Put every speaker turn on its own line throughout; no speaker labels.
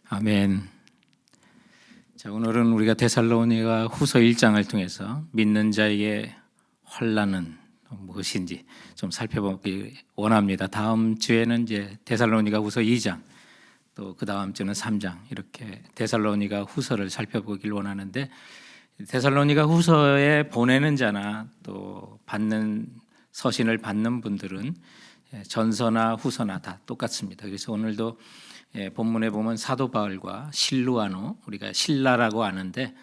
아멘. 자, 오늘은 우리가 데살로니가 후서 1장을 통해서 믿는 자에게 환난은 무엇인지 좀 살펴보기 원합니다. 다음 주에는 이제 데살로니가 후서 2장, 또 그 다음 주는 3장, 이렇게 데살로니가 후서를 살펴보길 원하는데, 데살로니가 후서에 보내는 자나 또 받는 서신을 받는 분들은 전서나 후서나 다 똑같습니다. 그래서 오늘도 본문에 보면 사도 바울과 실루아노, 우리가 신라라고 아는데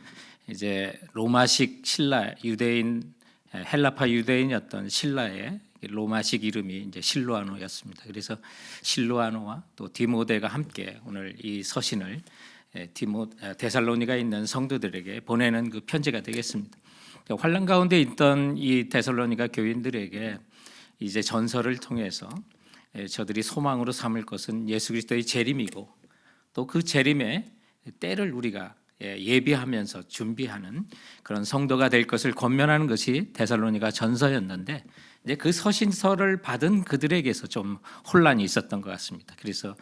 이제 로마식 신라, 유대인, 헬라파 유대인이었던 신라의 로마식 이름이 이제 실루아노였습니다. 그래서 실루아노와 또 디모데가 함께 오늘 이 서신을 데살로니가에 있는 성도들에게 보내는 그 편지가 되겠습니다. 환난 가운데 있던 이 데살로니가 교인들에게 이제 전서를 통해서 저들이 소망으로 삼을 것은 예수 그리스도의 재림이고, 또 그 재림의 때를 우리가 예비하면서 준비하는 그런 성도가 될 것을 권면하는 것이 데살로니가 전서였는데, 이제 그 서신서를 받은 그들에게서 좀 혼란이 있었던 것 같습니다. 그래서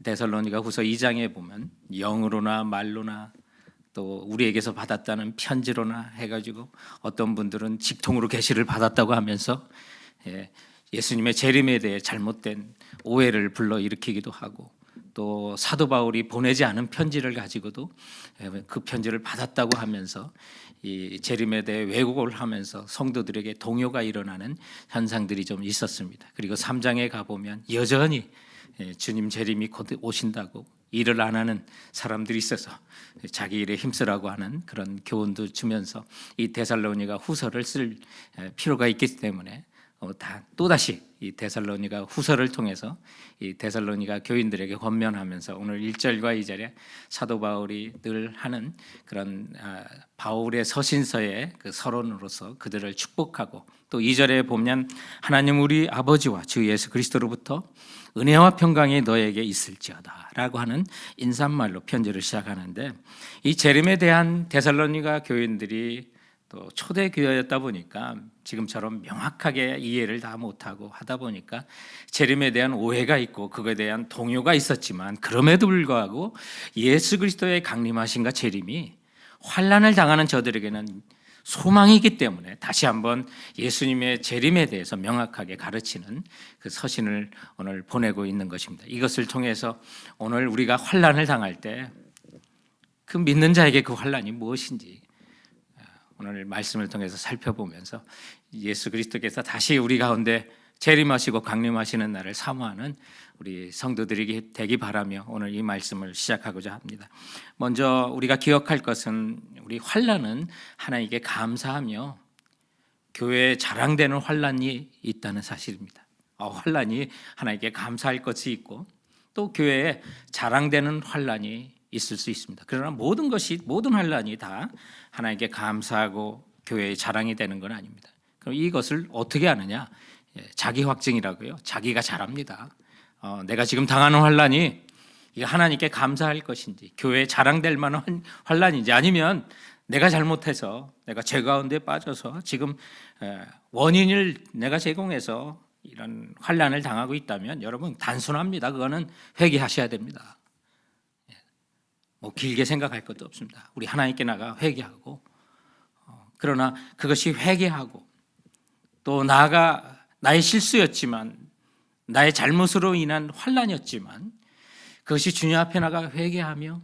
데살로니가 후서 2장에 보면 영으로나 말로나 또 우리에게서 받았다는 편지로나 해가지고 어떤 분들은 직통으로 계시를 받았다고 하면서 예수님의 재림에 대해 잘못된 오해를 불러일으키기도 하고, 또 사도 바울이 보내지 않은 편지를 가지고도 그 편지를 받았다고 하면서 이 재림에 대해 왜곡을 하면서 성도들에게 동요가 일어나는 현상들이 좀 있었습니다. 그리고 3장에 가보면 여전히 주님 재림이 곧 오신다고 일을 안 하는 사람들이 있어서 자기 일에 힘쓰라고 하는 그런 교훈도 주면서 이 데살로니가 후서를 쓸 필요가 있기 때문에 또다시 이 데살로니가 후서를 통해서 이 데살로니가 교인들에게 권면하면서 오늘 1절과 2절에 사도 바울이 늘 하는 그런 바울의 서신서의 그 서론으로서 그들을 축복하고, 또 2절에 보면 하나님 우리 아버지와 주 예수 그리스도로부터 은혜와 평강이 너에게 있을지어다 라고 하는 인사말로 편지를 시작하는데, 이 재림에 대한 데살로니가 교인들이 또 초대교회였다 보니까 지금처럼 명확하게 이해를 다 못하고 하다 보니까 재림에 대한 오해가 있고 그거에 대한 동요가 있었지만, 그럼에도 불구하고 예수 그리스도의 강림하심과 재림이 환난을 당하는 저들에게는 소망이기 때문에 다시 한번 예수님의 재림에 대해서 명확하게 가르치는 그 서신을 오늘 보내고 있는 것입니다. 이것을 통해서 오늘 우리가 환난을 당할 때 그 믿는 자에게 그 환난이 무엇인지 오늘 말씀을 통해서 살펴보면서 예수 그리스도께서 다시 우리 가운데 재림하시고 강림하시는 날을 사모하는 우리 성도들이 되기 바라며 오늘 이 말씀을 시작하고자 합니다. 먼저 우리가 기억할 것은 우리 환난은 하나님께 감사하며 교회에 자랑되는 환난이 있다는 사실입니다. 환난이 하나님께 감사할 것이 있고 또 교회에 자랑되는 환난이 있을 수 있습니다. 그러나 모든 환난이 다 하나님께 감사하고 교회의 자랑이 되는 건 아닙니다. 그럼 이것을 어떻게 하느냐? 자기 확증이라고요. 자기가 잘합니다. 내가 지금 당하는 환난이 이게 하나님께 감사할 것인지, 교회에 자랑될 만한 환난인지, 아니면 내가 잘못해서 내가 죄 가운데 빠져서 지금 원인을 내가 제공해서 이런 환난을 당하고 있다면 여러분 단순합니다. 그거는 회개하셔야 됩니다. 길게 생각할 것도 없습니다. 우리 하나님께 나가 회개하고, 그러나 그것이 회개하고 또 나아가 나의 실수였지만, 나의 잘못으로 인한 환난이었지만 그것이 주님 앞에 나가 회개하며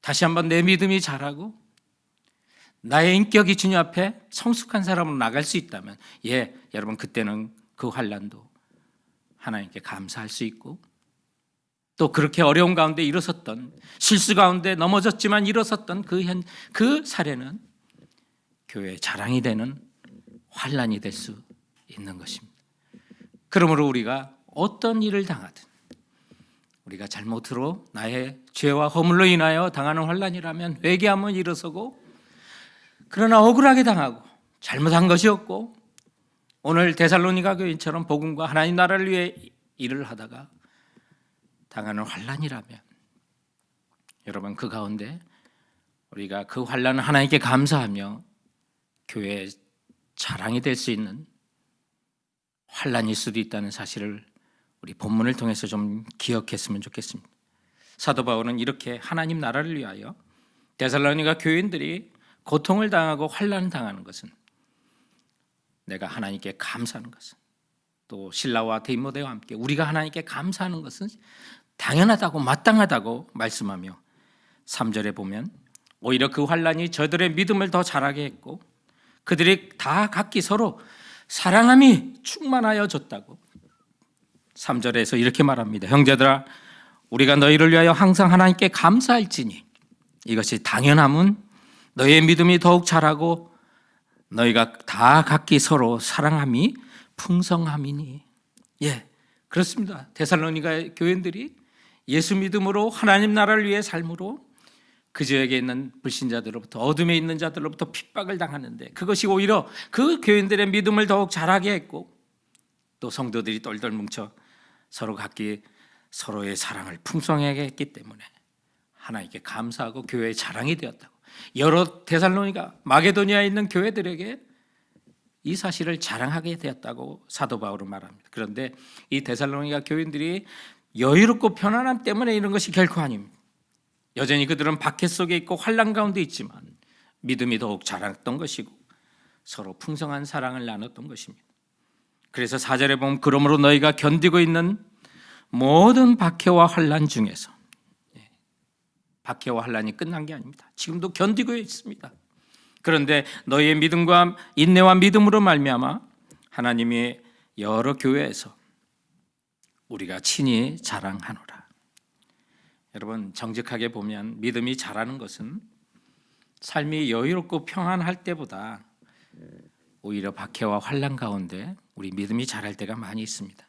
다시 한번 내 믿음이 자라고 나의 인격이 주님 앞에 성숙한 사람으로 나갈 수 있다면, 여러분 그때는 그 환난도 하나님께 감사할 수 있고, 또 그렇게 어려운 가운데 일어섰던, 실수 가운데 넘어졌지만 일어섰던 그 사례는 교회의 자랑이 되는 환난이 될 수 있는 것입니다. 그러므로 우리가 어떤 일을 당하든, 우리가 잘못으로 나의 죄와 허물로 인하여 당하는 환난이라면 회개하면 일어서고, 그러나 억울하게 당하고 잘못한 것이었고 오늘 데살로니가 교인처럼 복음과 하나님 나라를 위해 일을 하다가 당하는 환난이라면, 여러분 그 가운데 우리가 그 환난을 하나님께 감사하며 교회의 자랑이 될 수 있는 환난일 수도 있다는 사실을 우리 본문을 통해서 좀 기억했으면 좋겠습니다. 사도 바울은 이렇게 하나님 나라를 위하여 데살로니가 교인들이 고통을 당하고 환난을 당하는 것은 내가 하나님께 감사하는 것은, 또 실라와 디모데와 함께 우리가 하나님께 감사하는 것은 당연하다고 마땅하다고 말씀하며 3절에 보면 오히려 그 환난이 저들의 믿음을 더 자라게 했고 그들이 다 각기 서로 사랑함이 충만하여 졌다고 3절에서 이렇게 말합니다. 형제들아, 우리가 너희를 위하여 항상 하나님께 감사할지니 이것이 당연함은 너희의 믿음이 더욱 자라고 너희가 다 각기 서로 사랑함이 풍성함이니. 예, 그렇습니다. 데살로니가 교인들이 예수 믿음으로 하나님 나라를 위해 삶으로 그 지역에 있는 불신자들로부터, 어둠에 있는 자들로부터 핍박을 당하는데 그것이 오히려 그 교인들의 믿음을 더욱 자라게 했고 또 성도들이 똘똘 뭉쳐 서로 각기 서로의 사랑을 풍성하게 했기 때문에 하나님께 감사하고 교회의 자랑이 되었다고 여러 데살로니가 마게도니아에 있는 교회들에게 이 사실을 자랑하게 되었다고 사도 바울은 말합니다. 그런데 이 데살로니가 교인들이 여유롭고 편안함 때문에 이런 것이 결코 아닙니다. 여전히 그들은 박해 속에 있고 환난 가운데 있지만 믿음이 더욱 자랐던 것이고 서로 풍성한 사랑을 나눴던 것입니다. 그래서 4절에 보면 그러므로 너희가 견디고 있는 모든 박해와 환난 중에서, 박해와 환난이 끝난 게 아닙니다. 지금도 견디고 있습니다. 그런데 너희의 믿음과 인내와 믿음으로 말미암아 하나님이 여러 교회에서 우리가 친히 자랑하노라. 여러분, 정직하게 보면 믿음이 자라는 것은 삶이 여유롭고 평안할 때보다 오히려 박해와 환난 가운데 우리 믿음이 자랄 때가 많이 있습니다.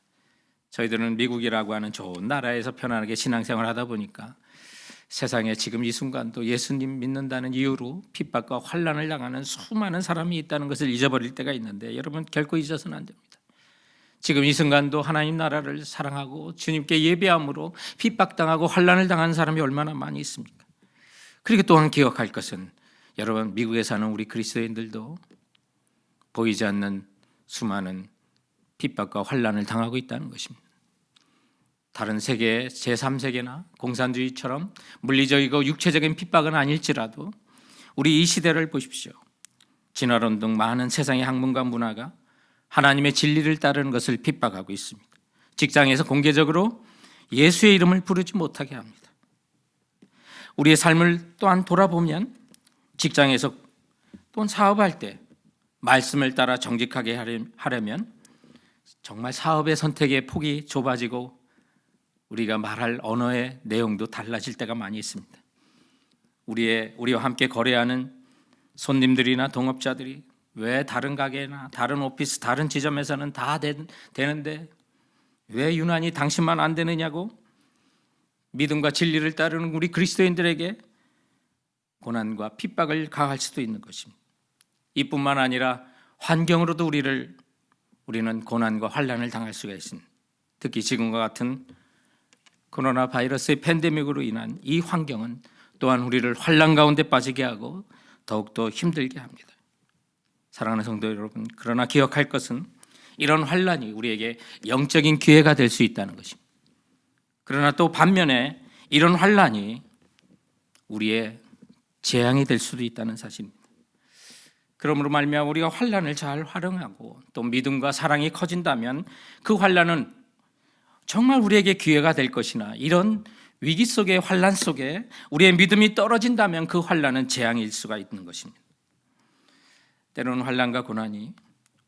저희들은 미국이라고 하는 좋은 나라에서 편안하게 신앙생활을 하다 보니까 세상에 지금 이 순간도 예수님 믿는다는 이유로 핍박과 환난을 당하는 수많은 사람이 있다는 것을 잊어버릴 때가 있는데 여러분, 결코 잊어서는 안 됩니다. 지금 이 순간도 하나님 나라를 사랑하고 주님께 예배함으로 핍박당하고 환난을 당한 사람이 얼마나 많이 있습니까? 그리고 또한 기억할 것은 여러분, 미국에 사는 우리 그리스도인들도 보이지 않는 수많은 핍박과 환난을 당하고 있다는 것입니다. 다른 세계 제3세계나 공산주의처럼 물리적이고 육체적인 핍박은 아닐지라도 우리 이 시대를 보십시오. 진화론 등 많은 세상의 학문과 문화가 하나님의 진리를 따르는 것을 핍박하고 있습니다. 직장에서 공개적으로 예수의 이름을 부르지 못하게 합니다. 우리의 삶을 또한 돌아보면 직장에서 또는 사업할 때 말씀을 따라 정직하게 하려면 정말 사업의 선택의 폭이 좁아지고 우리가 말할 언어의 내용도 달라질 때가 많이 있습니다. 우리와 함께 거래하는 손님들이나 동업자들이 왜 다른 가게나 다른 오피스, 다른 지점에서는 다 되는데 왜 유난히 당신만 안 되느냐고 믿음과 진리를 따르는 우리 그리스도인들에게 고난과 핍박을 가할 수도 있는 것입니다. 이뿐만 아니라 환경으로도 우리는 고난과 환난을 당할 수가 있습니다. 특히 지금과 같은 코로나 바이러스의 팬데믹으로 인한 이 환경은 또한 우리를 환난 가운데 빠지게 하고 더욱더 힘들게 합니다. 사랑하는 성도 여러분, 그러나 기억할 것은 이런 환난이 우리에게 영적인 기회가 될 수 있다는 것입니다. 그러나 또 반면에 이런 환난이 우리의 재앙이 될 수도 있다는 사실입니다. 그러므로 말미암아 우리가 환난을 잘 활용하고 또 믿음과 사랑이 커진다면 그 환난은 정말 우리에게 기회가 될 것이나 이런 위기 속의 환난 속에 우리의 믿음이 떨어진다면 그 환난은 재앙일 수가 있는 것입니다. 때로는 환난과 고난이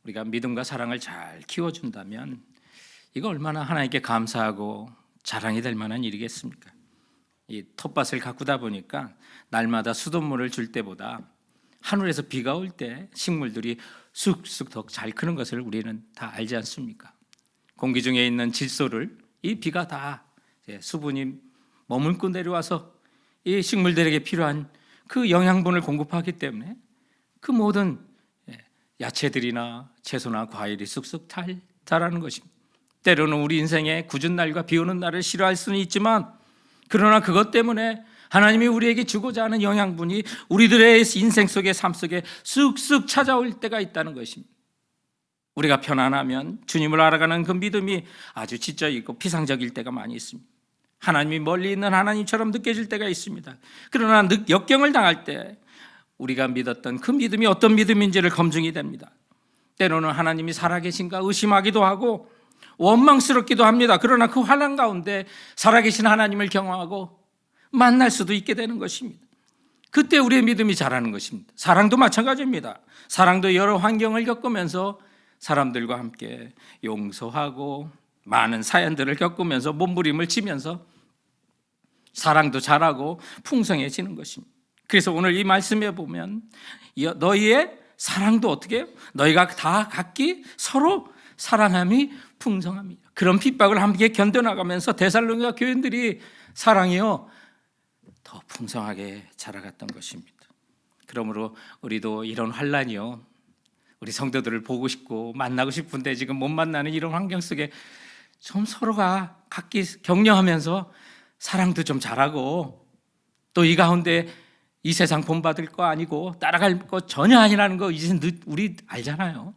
우리가 믿음과 사랑을 잘 키워준다면 이거 얼마나 하나님께 감사하고 자랑이 될 만한 일이겠습니까? 이 텃밭을 가꾸다 보니까 날마다 수돗물을 줄 때보다 하늘에서 비가 올 때 식물들이 쑥쑥 더 잘 크는 것을 우리는 다 알지 않습니까? 공기 중에 있는 질소를 이 비가 다 수분이 머물고 내려와서 이 식물들에게 필요한 그 영양분을 공급하기 때문에 그 모든 야채들이나 채소나 과일이 쑥쑥 자라는 것입니다. 때로는 우리 인생에 궂은 날과 비 오는 날을 싫어할 수는 있지만 그러나 그것 때문에 하나님이 우리에게 주고자 하는 영양분이 우리들의 인생 속의 삶 속에 쑥쑥 찾아올 때가 있다는 것입니다. 우리가 편안하면 주님을 알아가는 그 믿음이 아주 지적이고 피상적일 때가 많이 있습니다. 하나님이 멀리 있는 하나님처럼 느껴질 때가 있습니다. 그러나 역경을 당할 때 우리가 믿었던 그 믿음이 어떤 믿음인지를 검증이 됩니다. 때로는 하나님이 살아계신가 의심하기도 하고 원망스럽기도 합니다. 그러나 그 환난 가운데 살아계신 하나님을 경험하고 만날 수도 있게 되는 것입니다. 그때 우리의 믿음이 자라는 것입니다. 사랑도 마찬가지입니다. 사랑도 여러 환경을 겪으면서 사람들과 함께 용서하고 많은 사연들을 겪으면서 몸부림을 치면서 사랑도 자라고 풍성해지는 것입니다. 그래서 오늘 이 말씀에 보면 너희의 사랑도 어떻게 해요? 너희가 다 각기 서로 사랑함이 풍성합니다. 그런 핍박을 함께 견뎌나가면서 데살로니가 교인들이 사랑이요 더 풍성하게 자라갔던 것입니다. 그러므로 우리도 이런 환난이요 우리 성도들을 보고 싶고 만나고 싶은데 지금 못 만나는 이런 환경 속에 좀 서로가 각기 격려하면서 사랑도 좀 잘하고 또 이 가운데 이 세상 본받을 거 아니고 따라갈 거 전혀 아니라는 거 이제 우리 알잖아요.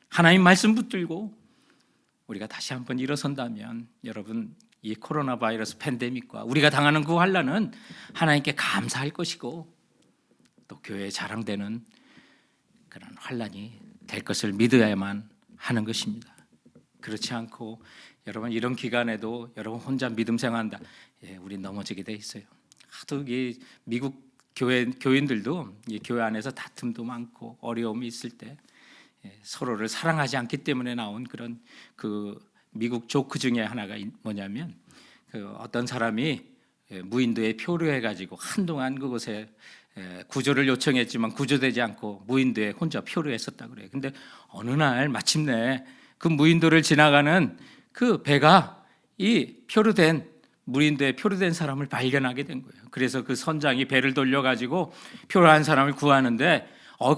하나님 말씀 붙들고 우리가 다시 한번 일어선다면 여러분 이 코로나 바이러스 팬데믹과 우리가 당하는 그 환난은 하나님께 감사할 것이고 또 교회에 자랑되는 그런 환난이 될 것을 믿어야만 하는 것입니다. 그렇지 않고 여러분 이런 기간에도 여러분 혼자 믿음 생활한다. 우리 넘어지게 돼 있어요. 하도 이 미국 교인들도 이 교회 안에서 다툼도 많고 어려움이 있을 때 서로를 사랑하지 않기 때문에 나온 그런 그 미국 조크 중에 하나가 뭐냐면 그 어떤 사람이 무인도에 표류해 가지고 한동안 그곳에 구조를 요청했지만 구조되지 않고 무인도에 혼자 표류했었다 그래요. 근데 어느 날 마침내 그 무인도를 지나가는 그 배가 이 무인도에 표류된 사람을 발견하게 된 거예요. 그래서 그 선장이 배를 돌려가지고 표류한 사람을 구하는데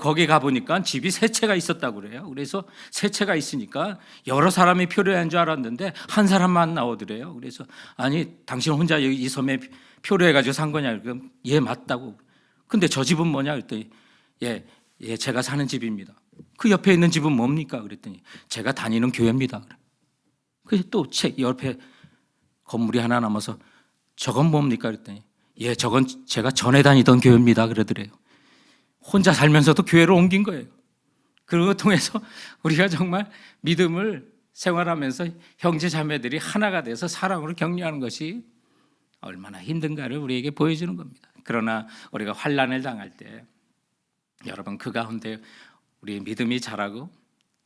거기 가보니까 집이 세 채가 있었다고 그래요. 그래서 세 채가 있으니까 여러 사람이 표류한 줄 알았는데 한 사람만 나오더래요. 그래서 아니 당신 혼자 이 섬에 표류해가지고 산 거냐? 그럼 예 맞다고. 근데 저 집은 뭐냐? 그랬더니 예 제가 사는 집입니다. 그 옆에 있는 집은 뭡니까? 그랬더니 제가 다니는 교회입니다. 그래서 또 옆에 건물이 하나 남아서 저건 뭡니까? 그랬더니 예 저건 제가 전에 다니던 교회입니다. 그러더래요. 혼자 살면서도 교회로 옮긴 거예요. 그걸 통해서 우리가 정말 믿음을 생활하면서 형제 자매들이 하나가 돼서 사랑으로 격려하는 것이 얼마나 힘든가를 우리에게 보여주는 겁니다. 그러나 우리가 환난을 당할 때 여러분 그 가운데 우리의 믿음이 자라고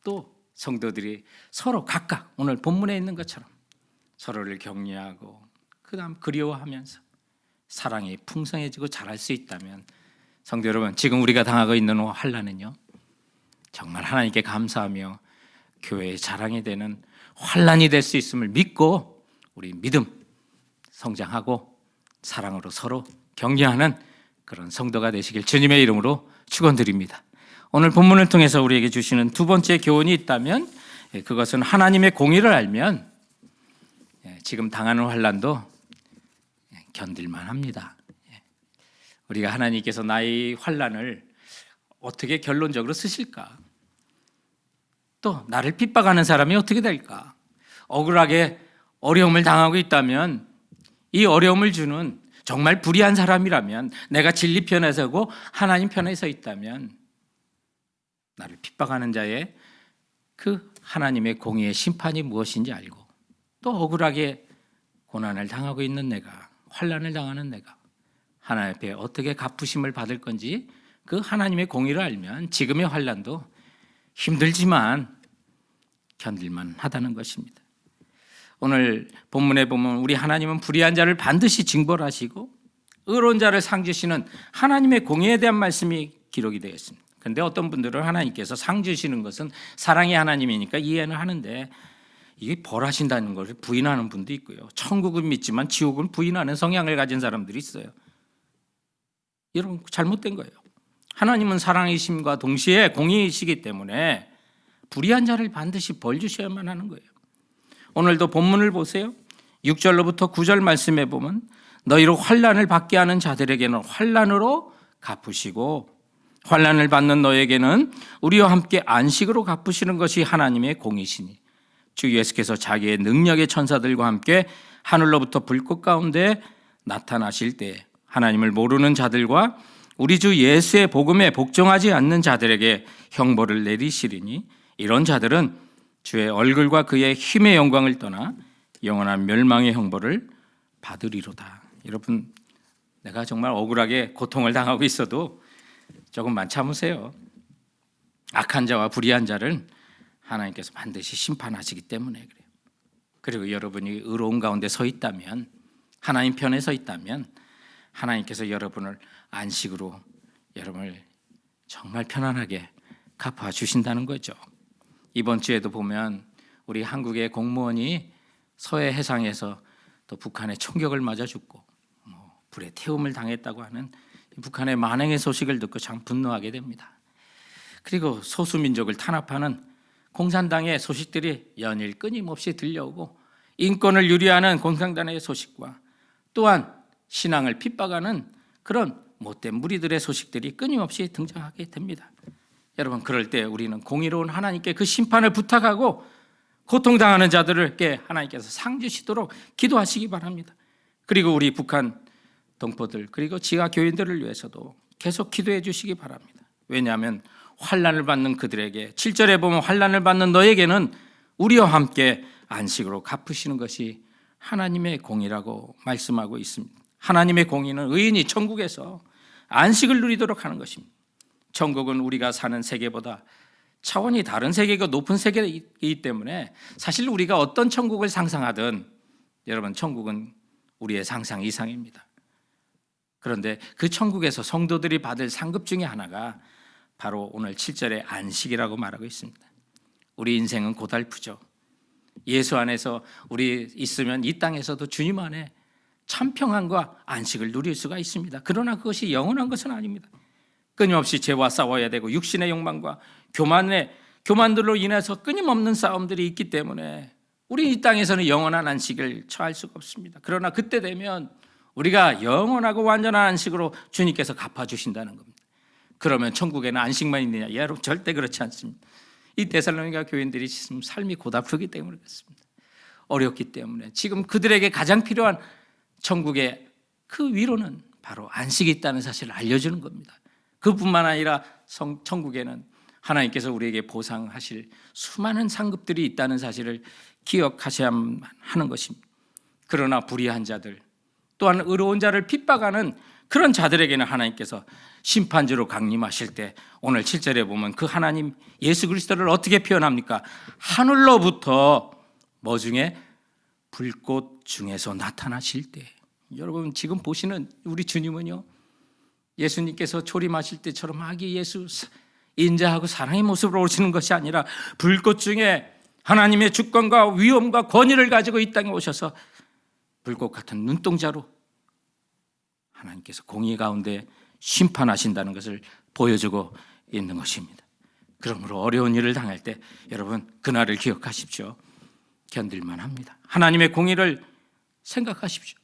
또 성도들이 서로 각각 오늘 본문에 있는 것처럼 서로를 격려하고 그다음 그리워하면서 사랑이 풍성해지고 자랄 수 있다면 성도 여러분 지금 우리가 당하고 있는 환난은요 정말 하나님께 감사하며 교회의 자랑이 되는 환난이 될 수 있음을 믿고 우리 믿음 성장하고 사랑으로 서로 격려하는 그런 성도가 되시길 주님의 이름으로 축원드립니다. 오늘 본문을 통해서 우리에게 주시는 두 번째 교훈이 있다면 그것은 하나님의 공의를 알면 지금 당하는 환난도 견딜만 합니다. 우리가 하나님께서 나의 환난을 어떻게 결론적으로 쓰실까? 또 나를 핍박하는 사람이 어떻게 될까? 억울하게 어려움을 당하고 있다면 이 어려움을 주는 정말 불의한 사람이라면 내가 진리 편에 서고 하나님 편에 서 있다면 나를 핍박하는 자의 그 하나님의 공의의 심판이 무엇인지 알고 또 억울하게 고난을 당하고 있는 내가 환난을 당하는 내가 하나님 앞에 어떻게 갚으심을 받을 건지 그 하나님의 공의를 알면 지금의 환난도 힘들지만 견딜만 하다는 것입니다. 오늘 본문에 보면 우리 하나님은 불의한 자를 반드시 징벌하시고 의로운 자를 상 주시는 하나님의 공의에 대한 말씀이 기록이 되어 있습니다. 그런데 어떤 분들은 하나님께서 상 주시는 것은 사랑의 하나님이니까 이해는 하는데 이게 벌하신다는 것을 부인하는 분도 있고요. 천국은 믿지만 지옥은 부인하는 성향을 가진 사람들이 있어요. 여러분 잘못된 거예요. 하나님은 사랑이심과 동시에 공의이시기 때문에 불의한 자를 반드시 벌 주셔야만 하는 거예요. 오늘도 본문을 보세요. 6절로부터 9절 말씀에 보면 너희로 환난을 받게 하는 자들에게는 환난으로 갚으시고 환난을 받는 너에게는 우리와 함께 안식으로 갚으시는 것이 하나님의 공이시니 주 예수께서 자기의 능력의 천사들과 함께 하늘로부터 불꽃 가운데 나타나실 때 하나님을 모르는 자들과 우리 주 예수의 복음에 복종하지 않는 자들에게 형벌을 내리시리니 이런 자들은 주의 얼굴과 그의 힘의 영광을 떠나 영원한 멸망의 형벌을 받으리로다. 여러분, 내가 정말 억울하게 고통을 당하고 있어도 조금만 참으세요. 악한 자와 불의한 자를 하나님께서 반드시 심판하시기 때문에 그래요. 그리고 여러분이 의로운 가운데 서 있다면, 하나님 편에 서 있다면 하나님께서 여러분을 안식으로 여러분을 정말 편안하게 갚아주신다는 거죠. 이번 주에도 보면 우리 한국의 공무원이 서해 해상에서 또 북한의 총격을 맞아 죽고 불에 태움을 당했다고 하는 북한의 만행의 소식을 듣고 참 분노하게 됩니다. 그리고 소수민족을 탄압하는 공산당의 소식들이 연일 끊임없이 들려오고 인권을 유리하는 공산당의 소식과 또한 신앙을 핍박하는 그런 못된 무리들의 소식들이 끊임없이 등장하게 됩니다. 여러분, 그럴 때 우리는 공의로운 하나님께 그 심판을 부탁하고 고통당하는 자들에게 하나님께서 상 주시도록 기도하시기 바랍니다. 그리고 우리 북한 동포들 그리고 지하 교인들을 위해서도 계속 기도해 주시기 바랍니다. 왜냐하면 환난을 받는 그들에게 7절에 보면 환난을 받는 너에게는 우리와 함께 안식으로 갚으시는 것이 하나님의 공의라고 말씀하고 있습니다. 하나님의 공의는 의인이 천국에서 안식을 누리도록 하는 것입니다. 천국은 우리가 사는 세계보다 차원이 다른 세계가 높은 세계이기 때문에 사실 우리가 어떤 천국을 상상하든 여러분, 천국은 우리의 상상 이상입니다. 그런데 그 천국에서 성도들이 받을 상급 중에 하나가 바로 오늘 7절의 안식이라고 말하고 있습니다. 우리 인생은 고달프죠. 예수 안에서 우리 있으면 이 땅에서도 주님 안에 참 평안과 안식을 누릴 수가 있습니다. 그러나 그것이 영원한 것은 아닙니다. 끊임없이 죄와 싸워야 되고 육신의 욕망과 교만들로 인해서 끊임없는 싸움들이 있기 때문에 우리 이 땅에서는 영원한 안식을 처할 수가 없습니다. 그러나 그때 되면 우리가 영원하고 완전한 안식으로 주님께서 갚아주신다는 겁니다. 그러면 천국에는 안식만 있느냐? 여러분, 절대 그렇지 않습니다. 이 데살로니가 교인들이 지금 삶이 고달프기 때문에 그렇습니다. 어렵기 때문에 지금 그들에게 가장 필요한 천국의 그 위로는 바로 안식이 있다는 사실을 알려주는 겁니다. 그뿐만 아니라 천국에는 하나님께서 우리에게 보상하실 수많은 상급들이 있다는 사실을 기억하셔야만 하는 것입니다. 그러나 불의한 자들 또한 의로운 자를 핍박하는 그런 자들에게는 하나님께서 심판주로 강림하실 때 오늘 7절에 보면 그 하나님 예수 그리스도를 어떻게 표현합니까? 하늘로부터 뭐 중에? 불꽃 중에서 나타나실 때. 여러분, 지금 보시는 우리 주님은요, 예수님께서 초림하실 때처럼 아기 예수 인자하고 사랑의 모습으로 오시는 것이 아니라 불꽃 중에 하나님의 주권과 위엄과 권위를 가지고 이 땅에 오셔서 불꽃 같은 눈동자로 하나님께서 공의 가운데 심판하신다는 것을 보여주고 있는 것입니다. 그러므로 어려운 일을 당할 때 여러분, 그날을 기억하십시오. 견딜만 합니다. 하나님의 공의를 생각하십시오.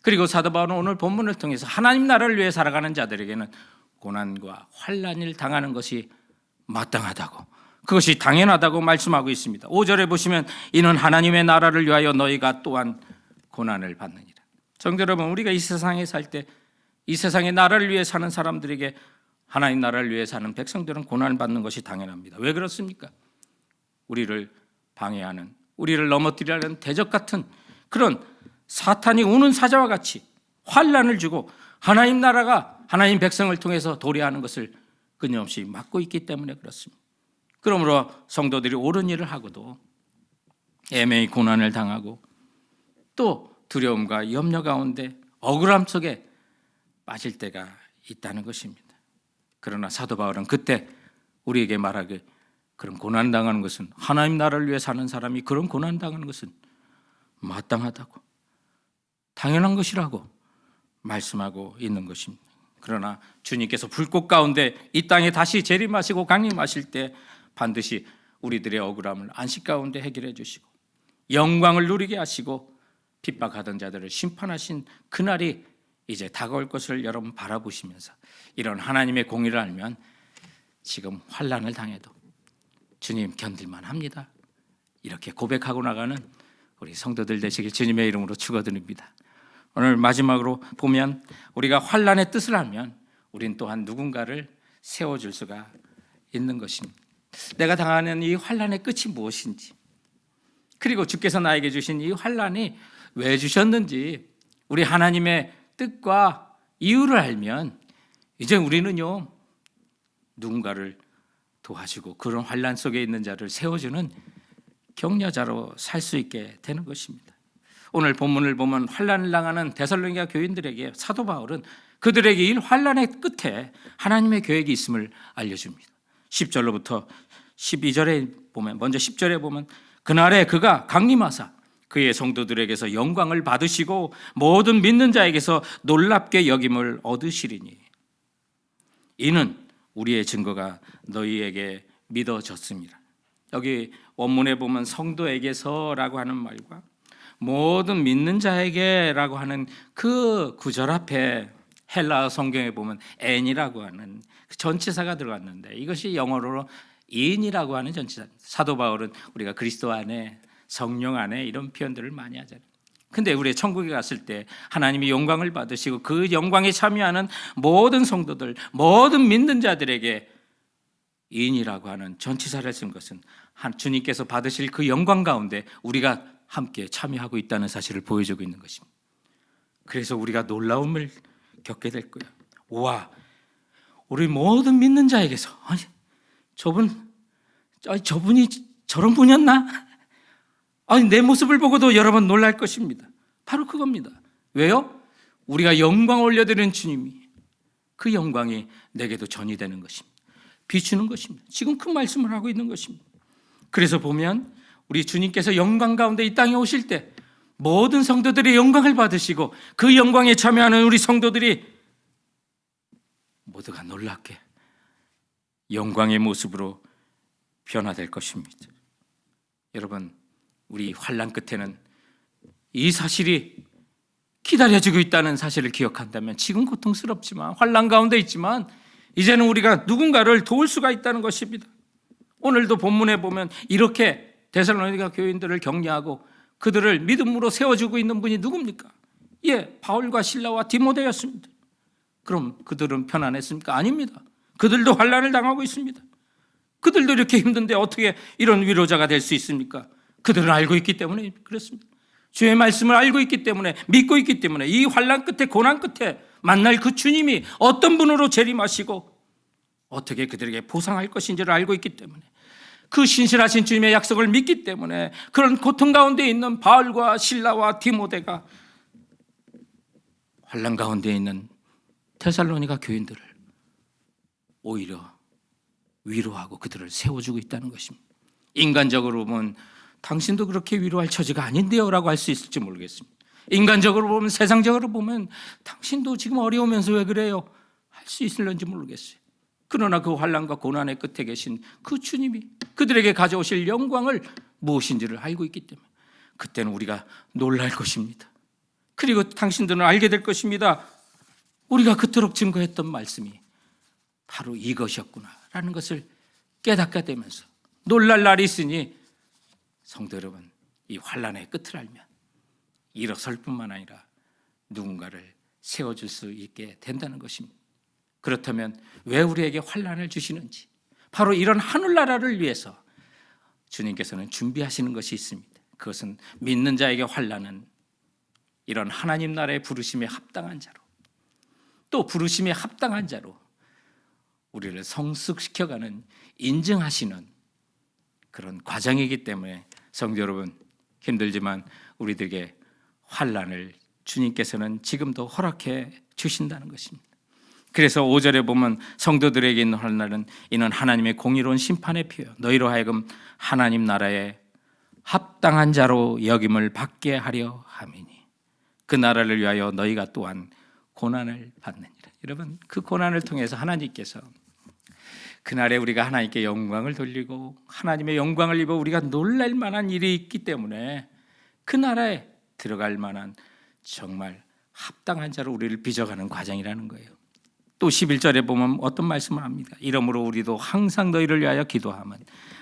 그리고 사도 바울은 오늘 본문을 통해서 하나님 나라를 위해 살아가는 자들에게는 고난과 환난을 당하는 것이 마땅하다고, 그것이 당연하다고 말씀하고 있습니다. 5절에 보시면 이는 하나님의 나라를 위하여 너희가 또한 고난을 받느니라. 성도 여러분, 우리가 이 세상에 살 때 이 세상의 나라를 위해 사는 사람들에게 하나님 나라를 위해 사는 백성들은 고난을 받는 것이 당연합니다. 왜 그렇습니까? 우리를 방해하는, 우리를 넘어뜨리려는 대적 같은 그런 사탄이 우는 사자와 같이 환난을 주고 하나님 나라가 하나님 백성을 통해서 도래하는 것을 끊임없이 막고 있기 때문에 그렇습니다. 그러므로 성도들이 옳은 일을 하고도 애매히 고난을 당하고 또 두려움과 염려 가운데 억울함 속에 빠질 때가 있다는 것입니다. 그러나 사도 바울은 그때 우리에게 말하길, 그런 고난당하는 것은, 하나님 나라를 위해 사는 사람이 그런 고난당하는 것은 마땅하다고, 당연한 것이라고 말씀하고 있는 것입니다. 그러나 주님께서 불꽃 가운데 이 땅에 다시 재림하시고 강림하실 때 반드시 우리들의 억울함을 안식 가운데 해결해 주시고 영광을 누리게 하시고 핍박하던 자들을 심판하신 그날이 이제 다가올 것을 여러분 바라보시면서 이런 하나님의 공의를 알면 지금 환난을 당해도 주님 견딜만 합니다, 이렇게 고백하고 나가는 우리 성도들 되시길 주님의 이름으로 축원드립니다. 오늘 마지막으로 보면 우리가 환난의 뜻을 알면 우린 또한 누군가를 세워줄 수가 있는 것입니다. 내가 당하는 이 환난의 끝이 무엇인지, 그리고 주께서 나에게 주신 이 환난이 왜 주셨는지 우리 하나님의 뜻과 이유를 알면 이제 우리는요 누군가를 도와주고 그런 환난 속에 있는 자를 세워주는 격려자로 살 수 있게 되는 것입니다. 오늘 본문을 보면 환난을 당하는 데살로니가 교인들에게 사도 바울은 그들에게 이 환난의 끝에 하나님의 계획이 있음을 알려줍니다. 10절로부터 12절에 보면, 먼저 10절에 보면 그날에 그가 강림하사 그의 성도들에게서 영광을 받으시고 모든 믿는 자에게서 놀랍게 여김을 얻으시리니 이는 우리의 증거가 너희에게 믿어졌습니다. 여기 원문에 보면 성도에게서라고 하는 말과 모든 믿는 자에게라고 하는 그 구절 앞에 헬라어 성경에 보면 n이라고 하는 전치사가 들어갔는데 이것이 영어로 in이라고 하는 전치사. 사도 바울은 우리가 그리스도 안에 성령 안에 이런 표현들을 많이 하잖아요. 근데 우리 천국에 갔을 때 하나님이 영광을 받으시고 그 영광에 참여하는 모든 성도들, 모든 믿는 자들에게 인이라고 하는 전치사를 쓴 것은 주님께서 받으실 그 영광 가운데 우리가 함께 참여하고 있다는 사실을 보여주고 있는 것입니다. 그래서 우리가 놀라움을 겪게 될 거예요. 와, 우리 모든 믿는 자에게서 저분이 저런 분이었나? 내 모습을 보고도 여러분 놀랄 것입니다. 바로 그겁니다. 왜요? 우리가 영광 올려드리는 주님이 그 영광이 내게도 전이 되는 것입니다. 비추는 것입니다. 지금 그 말씀을 하고 있는 것입니다. 그래서 보면 우리 주님께서 영광 가운데 이 땅에 오실 때 모든 성도들의 영광을 받으시고 그 영광에 참여하는 우리 성도들이 모두가 놀랍게 영광의 모습으로 변화될 것입니다. 여러분, 우리 환난 끝에는 이 사실이 기다려지고 있다는 사실을 기억한다면 지금 고통스럽지만 환난 가운데 있지만 이제는 우리가 누군가를 도울 수가 있다는 것입니다. 오늘도 본문에 보면 이렇게 데살로니가 교인들을 격려하고 그들을 믿음으로 세워주고 있는 분이 누굽니까? 바울과 실라와 디모데였습니다. 그럼 그들은 편안했습니까? 아닙니다. 그들도 환난을 당하고 있습니다. 그들도 이렇게 힘든데 어떻게 이런 위로자가 될 수 있습니까? 그들은 알고 있기 때문에 그렇습니다. 주의 말씀을 알고 있기 때문에, 믿고 있기 때문에 이 환난 끝에, 고난 끝에 만날 그 주님이 어떤 분으로 재림하시고 어떻게 그들에게 보상할 것인지를 알고 있기 때문에, 그 신실하신 주님의 약속을 믿기 때문에 그런 고통 가운데 있는 바울과 실라와 디모데가 환난 가운데 있는 데살로니가 교인들을 오히려 위로하고 그들을 세워주고 있다는 것입니다. 인간적으로 보면 당신도 그렇게 위로할 처지가 아닌데요 라고 할 수 있을지 모르겠습니다. 인간적으로 보면, 세상적으로 보면 당신도 지금 어려우면서 왜 그래요? 할 수 있을런지 모르겠어요. 그러나 그 환난과 고난의 끝에 계신 그 주님이 그들에게 가져오실 영광을 무엇인지를 알고 있기 때문에 그때는 우리가 놀랄 것입니다. 그리고 당신들은 알게 될 것입니다. 우리가 그토록 증거했던 말씀이 바로 이것이었구나라는 것을 깨닫게 되면서 놀랄 날이 있으니 성도 여러분, 이 환난의 끝을 알면 일어설 뿐만 아니라 누군가를 세워줄 수 있게 된다는 것입니다. 그렇다면 왜 우리에게 환난을 주시는지, 바로 이런 하늘나라를 위해서 주님께서는 준비하시는 것이 있습니다. 그것은 믿는 자에게 환난은 이런 하나님 나라의 부르심에 합당한 자로, 또 부르심에 합당한 자로 우리를 성숙시켜가는, 인증하시는 그런 과정이기 때문에 성도 여러분, 힘들지만 우리들에게 환난을 주님께서는 지금도 허락해 주신다는 것입니다. 그래서 5절에 보면 성도들에게 있는 환난은 이는 하나님의 공의로운 심판의 표요 너희로 하여금 하나님 나라에 합당한 자로 여김을 받게 하려 함이니 그 나라를 위하여 너희가 또한 고난을 받느니라. 여러분, 그 고난을 통해서 하나님께서 그날에 우리가 하나님께 영광을 돌리고 하나님의 영광을 입어 우리가 놀랄 만한 일이 있기 때문에 그 나라에 들어갈 만한 정말 합당한 자로 우리를 빚어가는 과정이라는 거예요. 또 11절에 보면 어떤 말씀을 합니다. 이러므로 우리도 항상 너희를 위하여 기도하면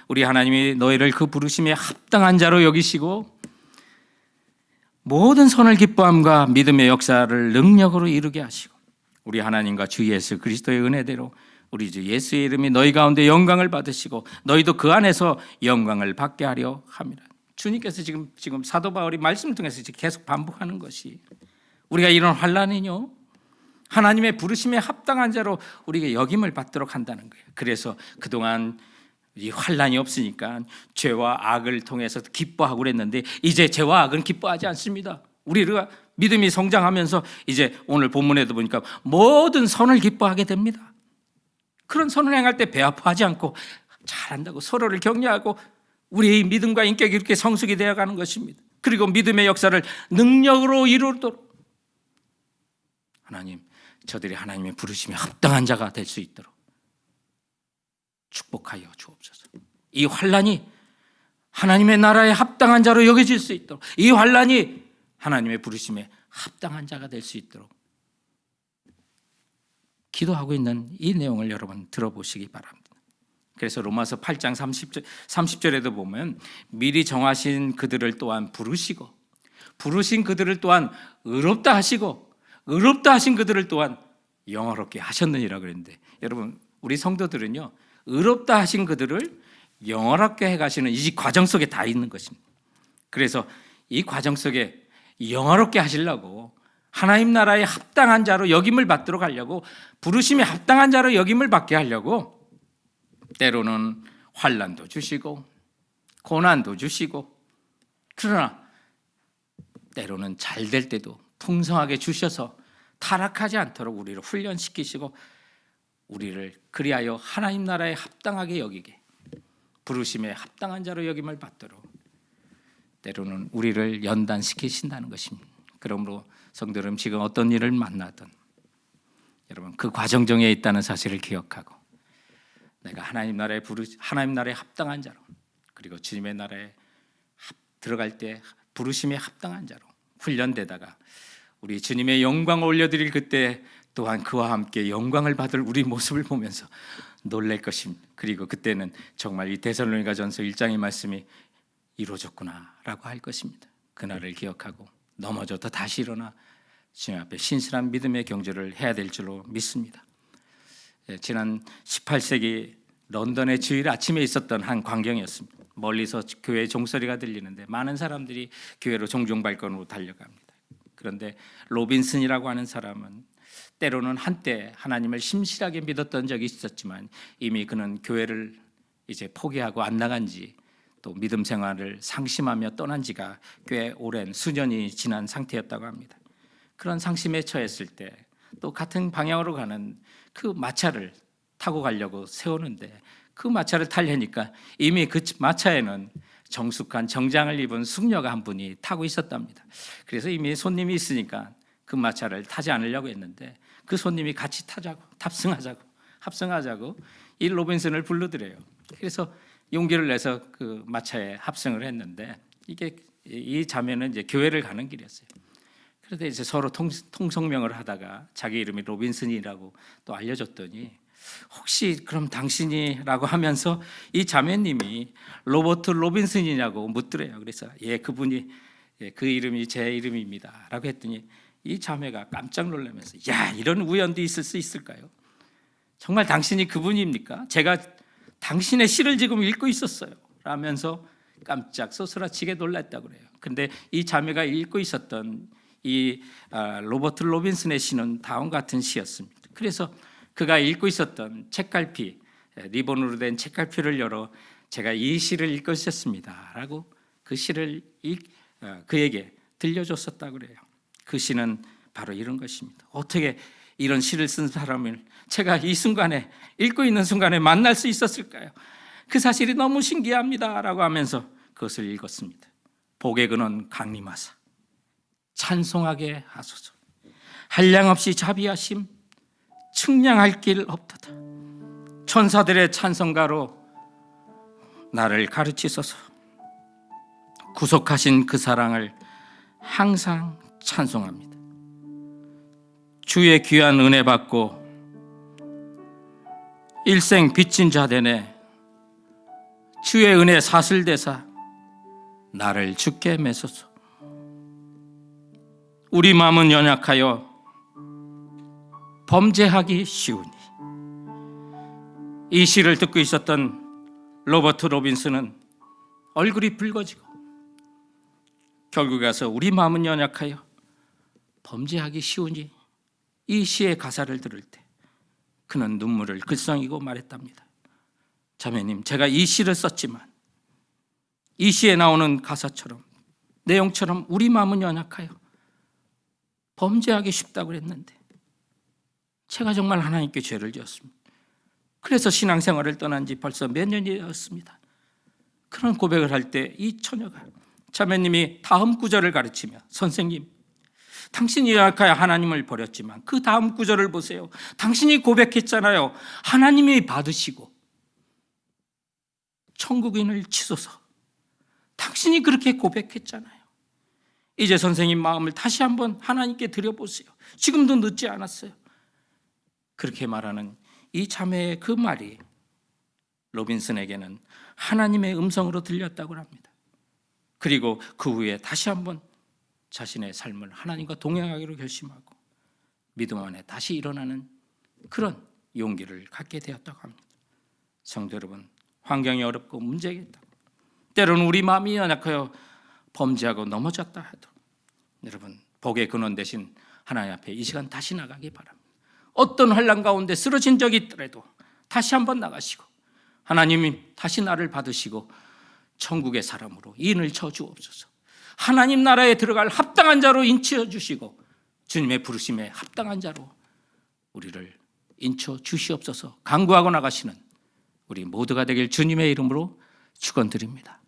우리 하나님이 너희를 그 부르심에 합당한 자로 여기시고 모든 선을 기뻐함과 믿음의 역사를 능력으로 이루게 하시고 우리 하나님과 주 예수 그리스도의 은혜대로 우리 주 예수의 이름이 너희 가운데 영광을 받으시고 너희도 그 안에서 영광을 받게 하려 합니다. 주님께서 지금 사도 바울이 말씀을 통해서 계속 반복하는 것이 우리가 이런 환난이요 하나님의 부르심에 합당한 자로 우리가 역임을 받도록 한다는 거예요. 그래서 그동안 이 환난이 없으니까 죄와 악을 통해서 기뻐하고 그랬는데 이제 죄와 악은 기뻐하지 않습니다. 우리가 믿음이 성장하면서 이제 오늘 본문에도 보니까 모든 선을 기뻐하게 됩니다. 그런 선을 행할 때 배 아파하지 않고 잘한다고 서로를 격려하고 우리의 믿음과 인격이 이렇게 성숙이 되어가는 것입니다. 그리고 믿음의 역사를 능력으로 이루도록 하나님, 저들이 하나님의 부르심에 합당한 자가 될 수 있도록 축복하여 주옵소서. 이 환난이 하나님의 나라에 합당한 자로 여겨질 수 있도록, 이 환난이 하나님의 부르심에 합당한 자가 될 수 있도록 기도하고 있는 이 내용을 여러분 들어보시기 바랍니다. 그래서 로마서 8장 30절에도 보면 미리 정하신 그들을 또한 부르시고 부르신 그들을 또한 의롭다 하시고 의롭다 하신 그들을 또한 영화롭게 하셨느니라 그랬는데, 여러분 우리 성도들은요 의롭다 하신 그들을 영화롭게 해가시는 이 과정 속에 다 있는 것입니다. 그래서 이 과정 속에 영화롭게 하시려고 하나님 나라에 합당한 자로 역임을 받도록 하려고, 부르심에 합당한 자로 역임을 받게 하려고 때로는 환난도 주시고 고난도 주시고, 그러나 때로는 잘 될 때도 풍성하게 주셔서 타락하지 않도록 우리를 훈련시키시고 우리를 그리하여 하나님 나라에 합당하게 여기게, 부르심에 합당한 자로 여김을 받도록 때로는 우리를 연단시키신다는 것입니다. 그러므로 성도 여러분, 지금 어떤 일을 만나든 여러분 그 과정 중에 있다는 사실을 기억하고 내가 하나님 나라에 합당한 자로, 그리고 주님의 나라에 들어갈 때 부르심에 합당한 자로 훈련되다가 우리 주님의 영광을 올려드릴 그때 또한 그와 함께 영광을 받을 우리 모습을 보면서 놀랄 것입니다. 그리고 그때는 정말 이 데살로니가전서 1장의 말씀이 이루어졌구나라고 할 것입니다. 그날을 기억하고 넘어져도 다시 일어나 주님 앞에 신실한 믿음의 경주를 해야 될 줄로 믿습니다. 지난 18세기 런던의 주일 아침에 있었던 한 광경이었습니다. 멀리서 교회 종소리가 들리는데 많은 사람들이 교회로 종종 발걸음으로 달려갑니다. 그런데 로빈슨이라고 하는 사람은 때로는 한때 하나님을 심실하게 믿었던 적이 있었지만 이미 그는 교회를 이제 포기하고 안 나간 지, 또 믿음 생활을 상심하며 떠난 지가 꽤 오랜 수년이 지난 상태였다고 합니다. 그런 상심에 처했을 때 또 같은 방향으로 가는 그 마차를 타고 가려고 세우는데 그 마차를 타려니까 이미 그 마차에는 정숙한 정장을 입은 숙녀가 한 분이 타고 있었답니다. 그래서 이미 손님이 있으니까 그 마차를 타지 않으려고 했는데 그 손님이 같이 타자고 합성하자고 이 로빈슨을 불러들여요. 그래서 용기를 내서 그 마차에 합성을 했는데 이 자매는 이제 교회를 가는 길이었어요. 그런데 이제 서로 통성명을 하다가 자기 이름이 로빈슨이라고 또 알려줬더니 혹시 그럼 당신이라고 하면서 이 자매님이 로버트 로빈슨이냐고 묻더래요. 그래서 그분이 그 이름이 제 이름입니다라고 했더니 이 자매가 깜짝 놀라면서 야, 이런 우연도 있을 수 있을까요? 정말 당신이 그분입니까? 제가 당신의 시를 지금 읽고 있었어요 라면서 깜짝 소스라치게 놀랐다고 그래요. 근데 이 자매가 읽고 있었던 이 로버트 로빈슨의 시는 다음과 같은 시였습니다. 그래서 그가 읽고 있었던 책갈피, 리본으로 된 책갈피를 열어 제가 이 시를 읽고 있었습니다 라고 그 시를 그에게 들려줬었다고 그래요. 그 시는 바로 이런 것입니다. 어떻게 이런 시를 쓴 사람을 제가 이 순간에 읽고 있는 순간에 만날 수 있었을까요? 그 사실이 너무 신기합니다 라고 하면서 그것을 읽었습니다. 복의 근원 강림하사 찬송하게 하소서. 한량없이 자비하심 측량할 길 없도다. 천사들의 찬송가로 나를 가르치소서. 구속하신 그 사랑을 항상 찬송합니다. 주의 귀한 은혜 받고 일생 빚진 자 되네. 주의 은혜 사슬대사 나를 주께 메소서. 우리 마음은 연약하여 범죄하기 쉬우니. 이 시를 듣고 있었던 로버트 로빈슨은 얼굴이 붉어지고 결국에 가서 우리 마음은 연약하여 범죄하기 쉬우니 이 시의 가사를 들을 때 그는 눈물을 글썽이고 말했답니다. 자매님, 제가 이 시를 썼지만 이 시에 나오는 가사처럼, 내용처럼 우리 마음은 연약하여 범죄하기 쉽다고 그랬는데 제가 정말 하나님께 죄를 지었습니다. 그래서 신앙생활을 떠난 지 벌써 몇 년이 되었습니다. 그런 고백을 할 때 이 처녀가, 자매님이 다음 구절을 가르치며, 선생님, 당신이 연약하여 하나님을 버렸지만 그 다음 구절을 보세요. 당신이 고백했잖아요. 하나님이 받으시고 천국인을 치소서. 당신이 그렇게 고백했잖아요. 이제 선생님 마음을 다시 한번 하나님께 드려보세요. 지금도 늦지 않았어요. 그렇게 말하는 이 자매의 그 말이 로빈슨에게는 하나님의 음성으로 들렸다고 합니다. 그리고 그 후에 다시 한번 자신의 삶을 하나님과 동행하기로 결심하고 믿음 안에 다시 일어나는 그런 용기를 갖게 되었다고 합니다. 성도 여러분, 환경이 어렵고 문제가 있다, 때로는 우리 마음이 연약하여 범죄하고 넘어졌다 해도 여러분, 복의 근원 되신 하나님 앞에 이 시간 다시 나가기 바랍니다. 어떤 환난 가운데 쓰러진 적이 있더라도 다시 한번 나가시고 하나님이 다시 나를 받으시고 천국의 사람으로 인을 쳐 주옵소서. 하나님 나라에 들어갈 합당한 자로 인치어 주시고 주님의 부르심에 합당한 자로 우리를 인쳐 주시옵소서. 간구하고 나가시는 우리 모두가 되길 주님의 이름으로 축원드립니다.